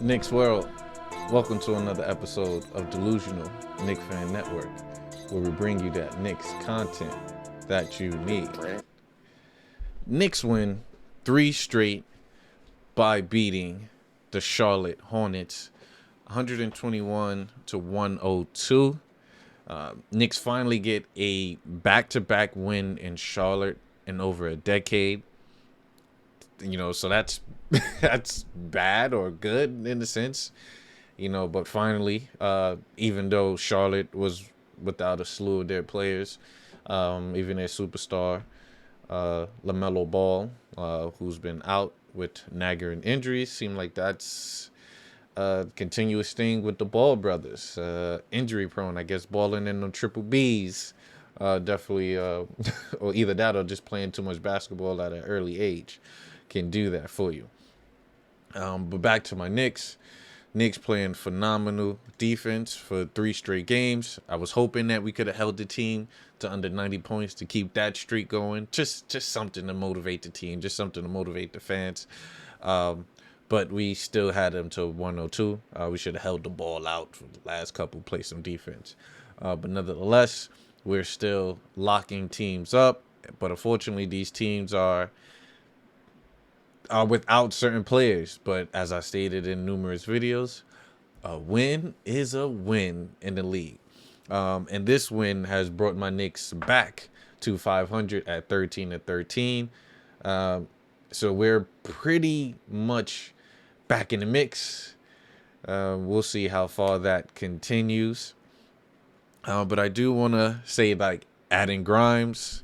Knicks World, welcome to another episode of Delusional Knicks Fan Network, where we bring you that Knicks content that you need. Knicks win 3 straight by beating the Charlotte Hornets 121 to 102. Knicks finally get a back-to-back win in Charlotte in over a decade. So that's that's bad or good in a sense, but finally, even though Charlotte was without a slew of their players, even their superstar, LaMelo Ball, who's been out with nagging injuries, seemed like that's a continuous thing with the Ball brothers. Injury prone, I guess, balling in the triple Bs. Definitely, or either that or just playing too much basketball at an early age can do that for you. But back to my Knicks. Knicks playing phenomenal defense for 3 straight games. I was hoping that we could have held the team to under 90 points to keep that streak going. Just something to motivate the team, just something to motivate the fans. But we still had them to 102. We should have held the ball out for the last couple, play some defense. But nevertheless, we're still locking teams up. But unfortunately, these teams are without certain players. But as I stated in numerous videos, a win is a win in the league. And this win has brought my Knicks back to 500 at 13-13. So we're pretty much back in the mix. We'll see how far that continues. But I do want to say, like, adding Grimes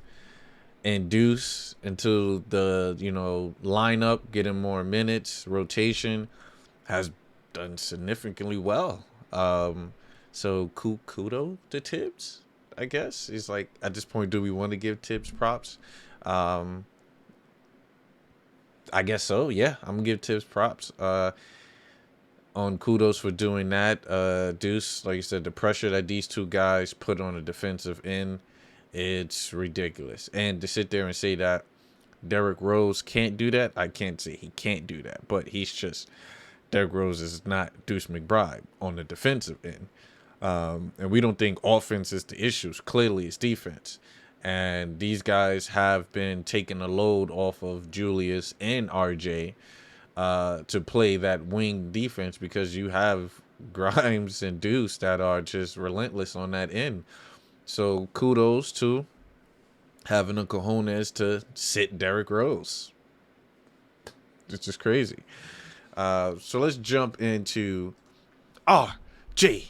and Deuce into the lineup, getting more minutes, rotation has done significantly well. So kudos to THIBS, I guess. It's like, at this point, do we want to give THIBS props? I guess so. Yeah, I'm gonna give THIBS props on Kudos for doing that. Deuce, like you said, the pressure that these two guys put on the defensive end, it's ridiculous. And to sit there and say that Derrick Rose can't do that, I can't say he can't do that. But Derrick Rose is not Deuce McBride on the defensive end. And we don't think offense is the issue. Clearly, it's defense. And these guys have been taking a load off of Julius and RJ to play that wing defense, because you have Grimes and Deuce that are just relentless on that end. So kudos to having the cojones to sit Derrick Rose. It's just crazy. So let's jump into RJ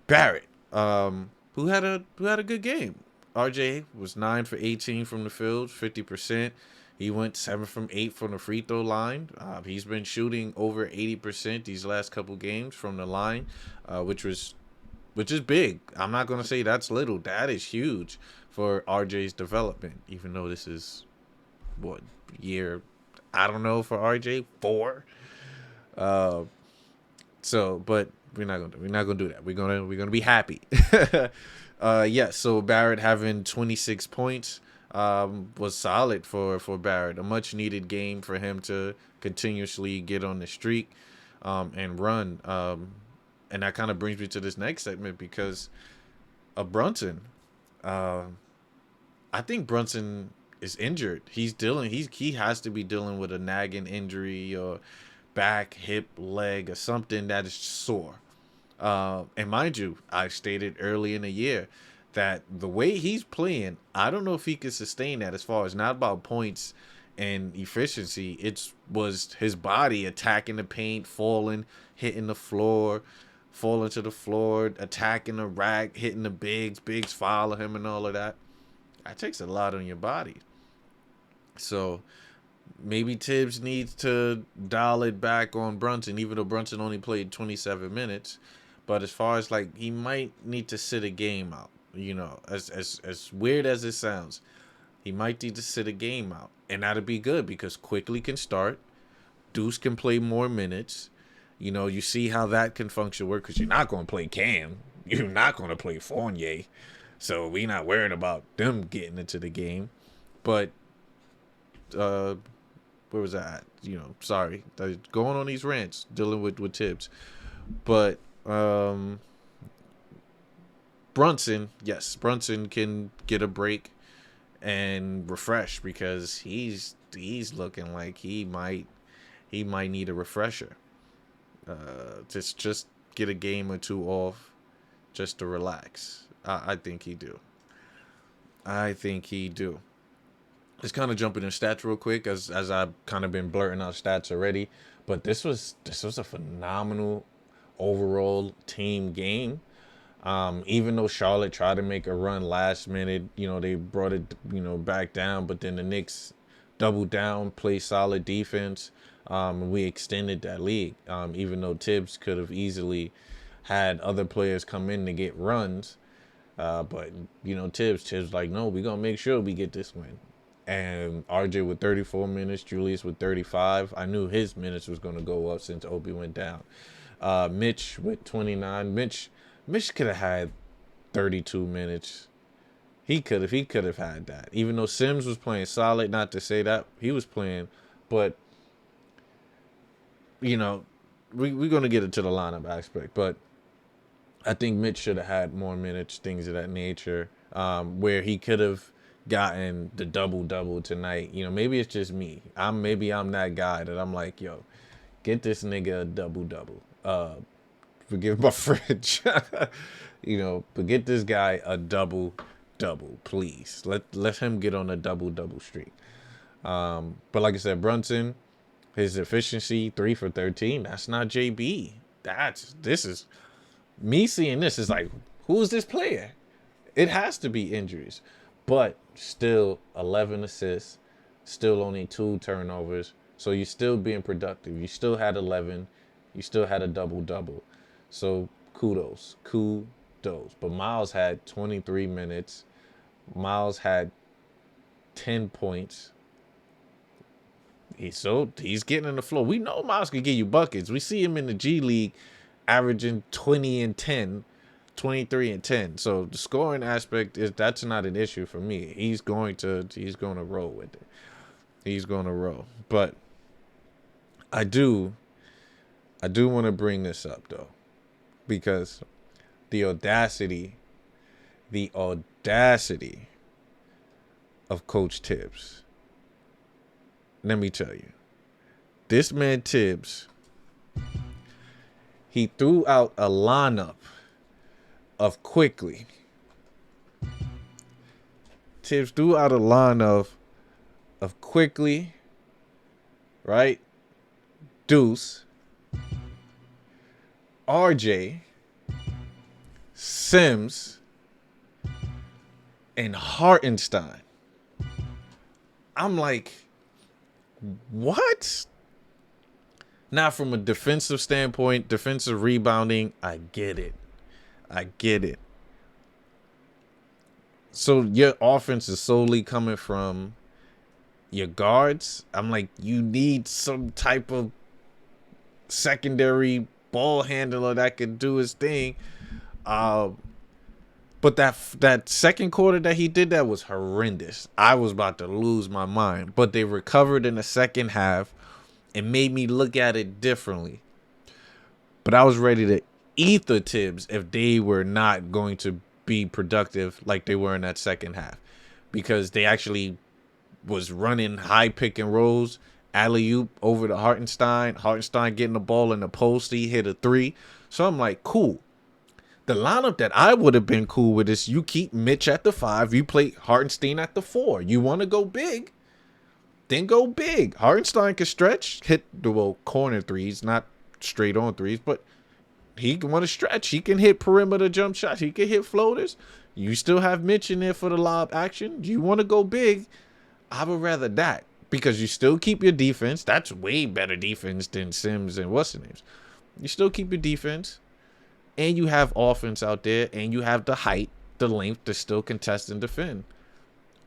Barrett, who had a good game. RJ was 9 for 18 from the field, 50%. He went 7 from 8 from the free throw line. He's been shooting over 80% these last couple games from the line, which is big. I'm not going to say that's little. That is huge for RJ's development, even though this is, what, year, I don't know, for RJ, 4. But we're not gonna do that. We're gonna be happy. So Barrett having 26 points was solid for Barrett. A much needed game for him to continuously get on the streak and run. And that kind of brings me to this next segment, because of Brunson. I think Brunson is injured. He has to be dealing with a nagging injury or back, hip, leg, or something that is sore. And mind you, I stated early in the year that the way he's playing, I don't know if he can sustain that, as far as not about points and efficiency. It was his body attacking the paint, falling, hitting the floor, falling to the floor, attacking the rack, hitting the bigs follow him and all of that. That takes a lot on your body. So maybe THIBS needs to dial it back on Brunson, even though Brunson only played 27 minutes. But as far as, like, he might need to sit a game out, as weird as it sounds, he might need to sit a game out. And that'd be good, because Quickly can start. Deuce can play more minutes. You see how that can function work, because you're not going to play Cam. You're not going to play Fournier. So we're not worried about them getting into the game. But what where was I at? Sorry, going on these rants, dealing with THIBS, but Brunson, yes, Brunson can get a break and refresh because he's looking like he might need a refresher. Just get a game or two off just to relax. I think he do. Let's kind of jump into stats real quick as I've kind of been blurting out stats already. But this was a phenomenal overall team game. Even though Charlotte tried to make a run last minute, they brought it, back down. But then the Knicks doubled down, played solid defense. We extended that lead. Even though THIBS could have easily had other players come in to get runs. But THIBS like, no, we're gonna make sure we get this win. And RJ with 34 minutes, Julius with 35. I knew his minutes was gonna go up since Obi went down. Mitch with 29. Mitch could have had 32 minutes. He could have had that. Even though Sims was playing solid, not to say that he was playing, but we're gonna get into the lineup aspect, but I think Mitch should have had more minutes, things of that nature, where he could have gotten the double tonight. Maybe it's just me. I'm that guy that I'm like, yo, get this nigga a double. Forgive my French. But get this guy a double, please. Let him get on a double streak. But like I said, Brunson, his efficiency 3 for 13. That's not JB. This is me seeing this is like, who's this player? It has to be injuries. But still 11 assists, still only 2 turnovers. So you're still being productive. You still had 11. You still had a double. So kudos. But Miles had 23 minutes. Miles had 10 points. He's getting in the flow. We know Miles can give you buckets. We see him in the G League averaging 20 and 10, 23 and 10. So the scoring aspect that's not an issue for me. He's going to roll with it. He's going to roll. But I do want to bring this up though, because the audacity of Coach THIBS. Let me tell you, this man THIBS, he threw out a lineup of Quickly. THIBS threw out a lineup of Quickly, right? Deuce, RJ, Sims, and Hartenstein. I'm like, what? Now, from a defensive standpoint, defensive rebounding, I get it. So your offense is solely coming from your guards. I'm like, you need some type of secondary ball handler that can do his thing. But that second quarter that he did, that was horrendous. I was about to lose my mind. But they recovered in the second half and made me look at it differently. But I was ready to eat the THIBS if they were not going to be productive like they were in that second half. Because they actually was running high pick and rolls, alley-oop over to Hartenstein. Hartenstein getting the ball in the post. He hit a 3. So I'm like, cool. The lineup that I would have been cool with is you keep Mitch at the 5. You play Hartenstein at the 4. You want to go big, then go big. Hartenstein can stretch, hit the corner threes, not straight on threes, but he can want to stretch. He can hit perimeter jump shots. He can hit floaters. You still have Mitch in there for the lob action. You want to go big. I would rather that because you still keep your defense. That's way better defense than Sims and what's the names. You still keep your defense. And you have offense out there, and you have the height, the length to still contest and defend.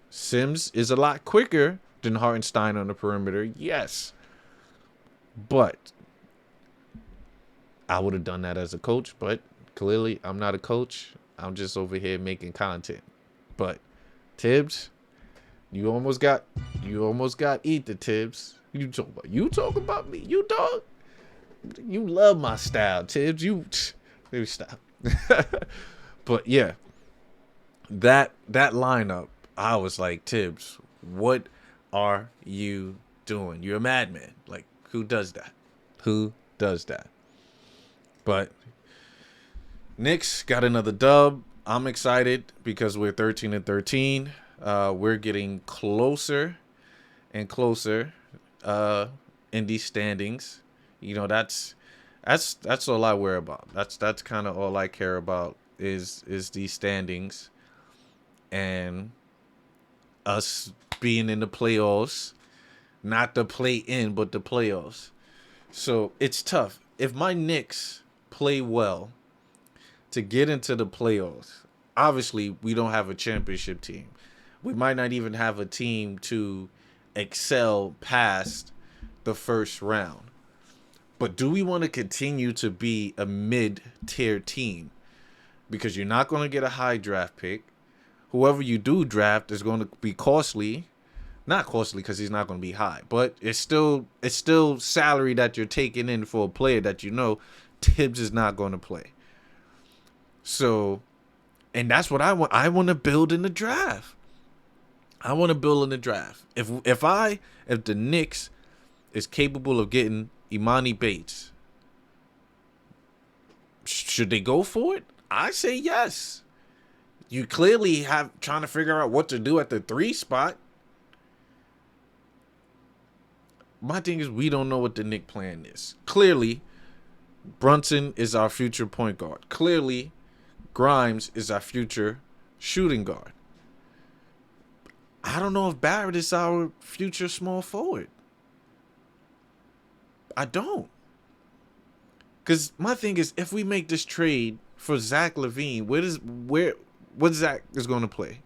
Sims is a lot quicker than Hartenstein on the perimeter, yes. But I would have done that as a coach, but clearly I'm not a coach. I'm just over here making content. But THIBS, you almost got eat the THIBS. You talk about me, you dog. You love my style, Tibbs. Maybe stop. But yeah, that lineup, I was like, Tibbs, what are you doing? You're a madman. Like, who does that? Who does that? But Knicks got another dub. I'm excited because we're 13-13. We're getting closer and closer in these standings. You know, that's all I worry about. That's kind of all I care about is these standings and us being in the playoffs, not the play in, but the playoffs. So it's tough. If my Knicks play well to get into the playoffs, obviously we don't have a championship team. We might not even have a team to excel past the first round. But do we want to continue to be a mid-tier team? Because you're not going to get a high draft pick. Whoever you do draft is going to be costly. Not costly because he's not going to be high. But it's still salary that you're taking in for a player that you know THIBS is not going to play. So, and that's what I want. I want to build in the draft. I want to build in the draft. If the Knicks is capable of getting Imani Bates, should they go for it? I say yes. You clearly have trying to figure out what to do at the 3 spot. My thing is we don't know what the Knicks plan is. Clearly, Brunson is our future point guard. Clearly, Grimes is our future shooting guard. I don't know if Barrett is our future small forward. I don't. Because my thing is, if we make this trade for Zach LaVine, what Zach is going to play?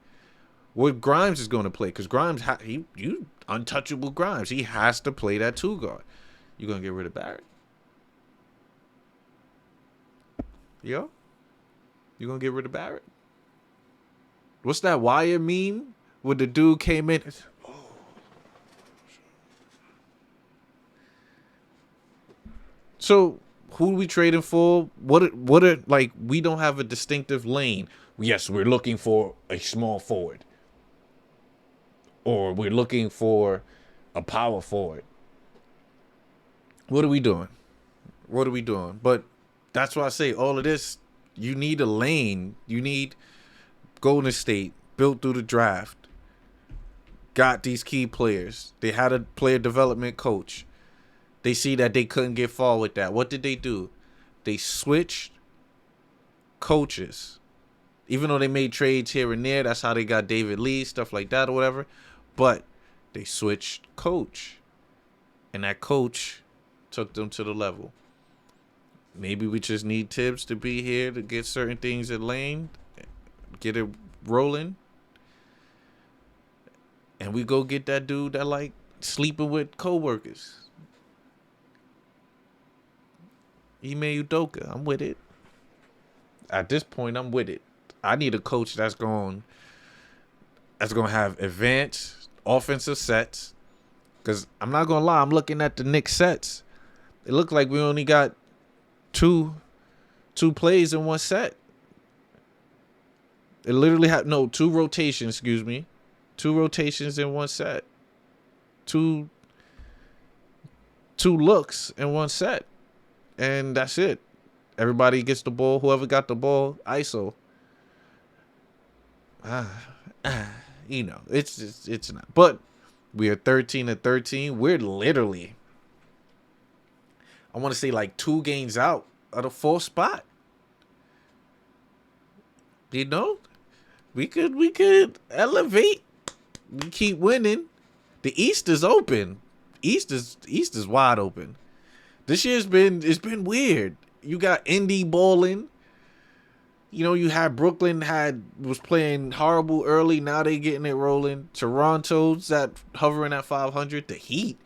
What Grimes is going to play? Because Grimes, you untouchable Grimes. He has to play that 2 guard. You going to get rid of Barrett? Yo? You going to get rid of Barrett? What's that Wire meme where the dude came in? So who are we trading for? What are like, we don't have a distinctive lane. Yes, we're looking for a small forward. Or we're looking for a power forward. What are we doing? What are we doing? But that's why I say all of this, you need a lane. You need Golden State built through the draft. Got these key players. They had a player development coach. They see that they couldn't get far with that. What did they do? They switched coaches. Even though they made trades here and there, that's how they got David Lee, stuff like that or whatever. But they switched coach. And that coach took them to the level. Maybe we just need THIBS to be here to get certain things in lane, get it rolling. And we go get that dude that like sleeping with coworkers. Ime Udoka, I'm with it. At this point, I'm with it. I need a coach that's going to have advanced offensive sets. Because I'm not going to lie, I'm looking at the Knicks sets. It looked like we only got two plays in one set. It literally had, no, 2 rotations, excuse me. 2 rotations in one set. Two looks in one set. And that's it. Everybody gets the ball. Whoever got the ball, ISO. You know, it's not. But we are 13-13. We're literally, I want to say like 2 games out of the 4th spot. You know, we could elevate. We keep winning. The East is open. East is wide open. This year's been weird. You got Indy balling. You know, you had Brooklyn was playing horrible early. Now they getting it rolling. Toronto's hovering at 500. The Heat,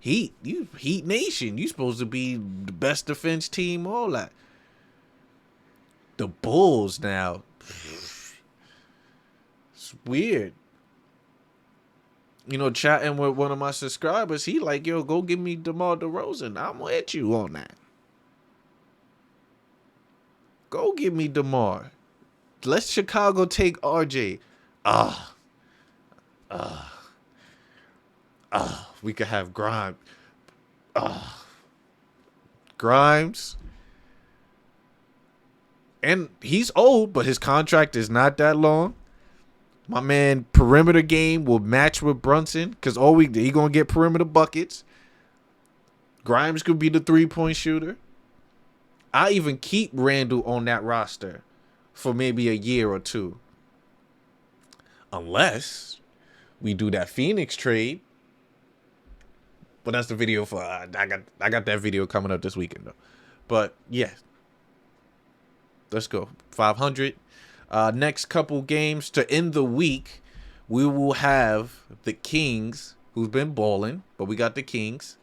you Heat Nation. You supposed to be the best defense team. All that. The Bulls now. It's weird. chatting with one of my subscribers. He like, yo, go give me DeMar DeRozan. I'm with you on that. Go give me DeMar. Let Chicago take RJ. We could have Grimes. Grimes. And he's old, but his contract is not that long. My man, perimeter game will match with Brunson because he gonna get perimeter buckets. Grimes could be the 3-point shooter. I even keep Randall on that roster for maybe a year or two, unless we do that Phoenix trade. But that's the video for I got that video coming up this weekend though. But yeah, let's go 500. Next couple games to end the week, we will have the Kings, who's been balling, but we got the Kings.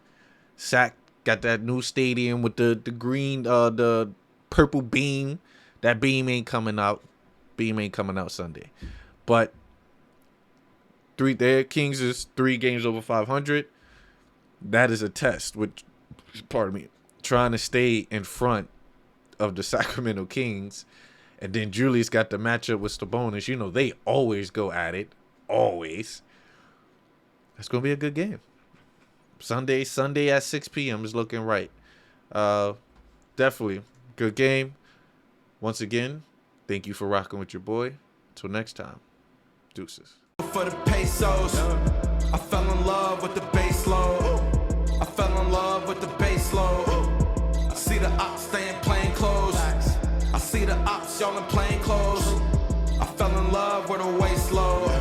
Sac got that new stadium with the green, the purple beam. That beam ain't coming out. Beam ain't coming out Sunday. But their Kings is 3 games over 500. That is a test, which, pardon me, trying to stay in front of the Sacramento Kings. And then Julius got the matchup with Sabonis. They always go at it. Always. That's going to be a good game. Sunday at 6 p.m. is looking right. Definitely good game. Once again, thank you for rocking with your boy. Till next time. Deuces. For the pesos, I fell in love with the bass load. I fell in love with the bass load. I see the ops staying plain clothes. I see the ops y'all in plain clothes. I fell in love with a waist load.